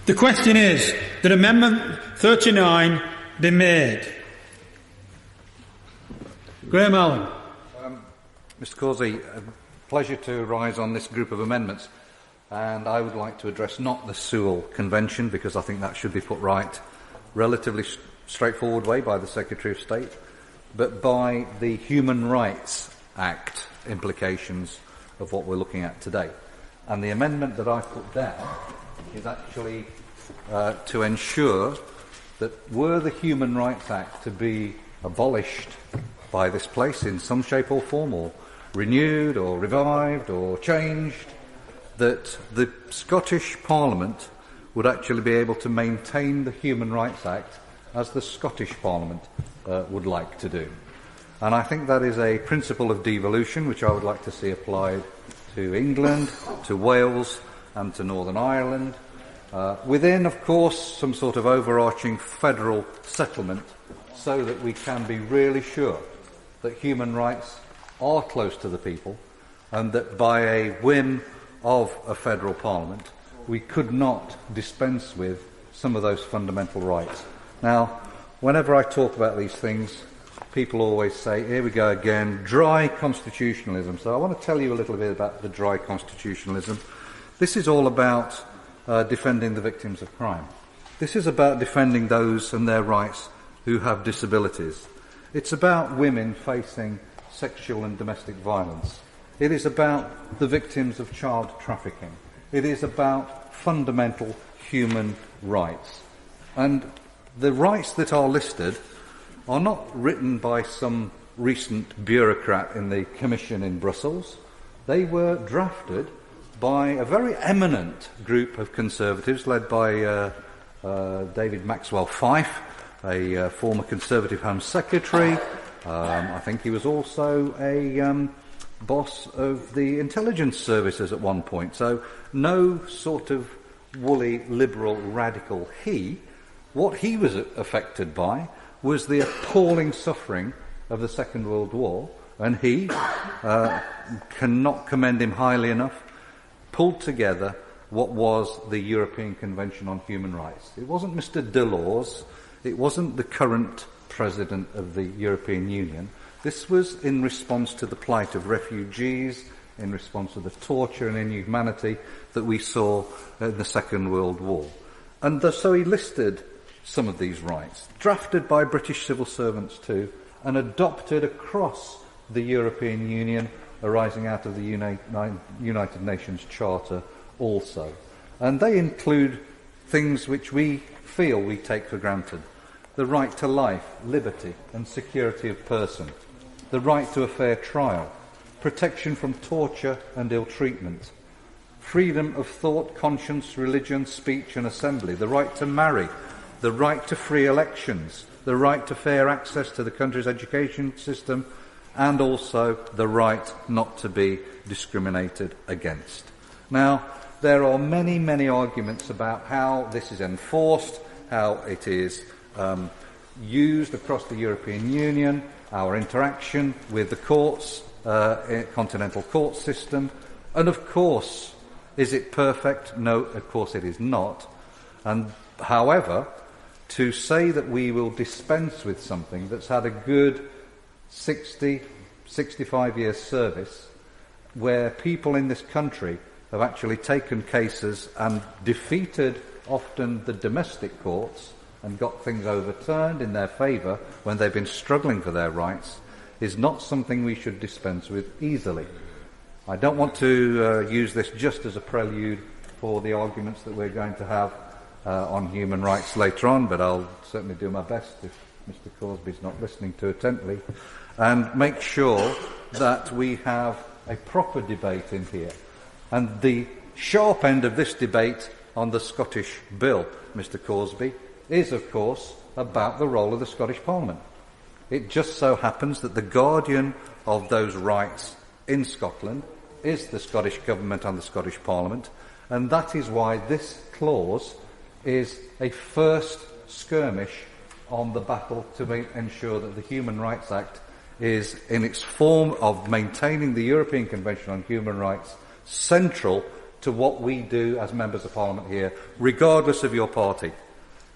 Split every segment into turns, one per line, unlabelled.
The question is, did Amendment 39 be made? Graham Allen.
Mr. Hosie, a pleasure to rise on this group of amendments. And I would like to address not the Sewell Convention, because I think that should be put right relatively straightforward way by the Secretary of State, but by the Human Rights Act implications of what we're looking at today. And the amendment that I put down is actually to ensure that were the Human Rights Act to be abolished by this place in some shape or form, or renewed or revived or changed, that the Scottish Parliament would actually be able to maintain the Human Rights Act as the Scottish Parliament would like to do. And I think that is a principle of devolution which I would like to see applied to England, to Wales and to Northern Ireland, within, of course, some sort of overarching federal settlement, so that we can be really sure that human rights are close to the people, and that by a whim of a federal parliament we could not dispense with some of those fundamental rights. Now, whenever I talk about these things, people always say, here we go again, dry constitutionalism. So I want to tell you a little bit about the dry constitutionalism. This is all about defending the victims of crime. This is about defending those and their rights who have disabilities. It's about women facing sexual and domestic violence. It is about the victims of child trafficking. It is about fundamental human rights. And the rights that are listed are not written by some recent bureaucrat in the Commission in Brussels. They were drafted by a very eminent group of Conservatives led by David Maxwell Fyfe, a former Conservative Home Secretary. I think he was also a boss of the intelligence services at one point. So no sort of woolly, liberal, radical he. What he was affected by was the appalling suffering of the Second World War, and he, cannot commend him highly enough, pulled together what was the European Convention on Human Rights. It wasn't Mr. Delors, it wasn't the current President of the European Union. This was in response to the plight of refugees, in response to the torture and inhumanity that we saw in the Second World War. And so he listed some of these rights, drafted by British civil servants too, and adopted across the European Union, arising out of the United Nations Charter also. And they include things which we feel we take for granted: the right to life, liberty and security of person, the right to a fair trial, protection from torture and ill treatment, freedom of thought, conscience, religion, speech and assembly, the right to marry, the right to free elections, the right to fair access to the country's education system, and also the right not to be discriminated against. Now, there are many, many arguments about how this is enforced, how it is used across the European Union, our interaction with the courts, continental court system, and of course, is it perfect? No, of course it is not. And however, to say that we will dispense with something that's had a good 60, 65 years service, where people in this country have actually taken cases and defeated often the domestic courts and got things overturned in their favour when they've been struggling for their rights, is not something we should dispense with easily. I don't want to use this just as a prelude for the arguments that we're going to have on human rights later on, but I'll certainly do my best, if Mr. Corsby's not listening too attentively, and make sure that we have a proper debate in here. And the sharp end of this debate on the Scottish Bill, Mr. Corsby, is, of course, about the role of the Scottish Parliament. It just so happens that the guardian of those rights in Scotland is the Scottish Government and the Scottish Parliament, and that is why this clause is a first skirmish on the battle to ensure that the Human Rights Act is, in its form of maintaining the European Convention on Human Rights, central to what we do as members of Parliament here, regardless of your party.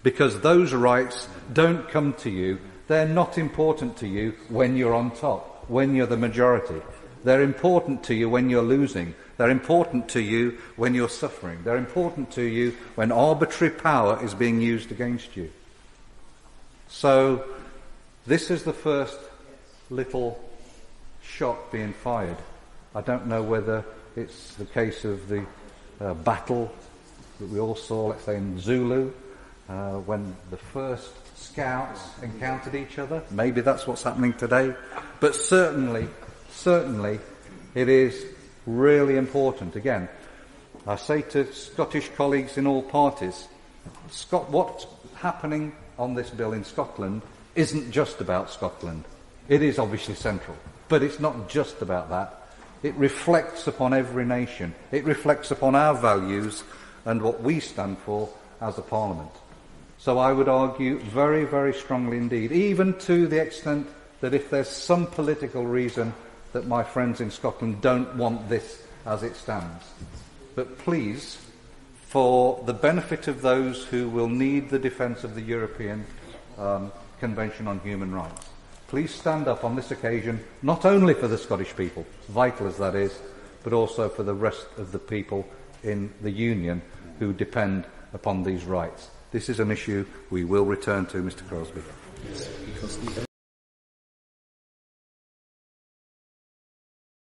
Because those rights don't come to you, they're not important to you when you're on top, when you're the majority. They're important to you when you're losing. They're important to you when you're suffering. They're important to you when arbitrary power is being used against you. So, this is the first little shot being fired. I don't know whether it's the case of the battle that we all saw, let's say in Zulu, when the first scouts encountered each other. Maybe that's what's happening today. But certainly, it is really important. Again, I say to Scottish colleagues in all parties, what's happening on this bill in Scotland isn't just about Scotland. It is obviously central, but it's not just about that. It reflects upon every nation. It reflects upon our values and what we stand for as a Parliament. So I would argue very, very strongly indeed, even to the extent that if there's some political reason that my friends in Scotland don't want this as it stands. But please, for the benefit of those who will need the defence of the European Convention on Human Rights, please stand up on this occasion, not only for the Scottish people, vital as that is, but also for the rest of the people in the Union who depend upon these rights. This is an issue we will return to, Mr. Crosbie.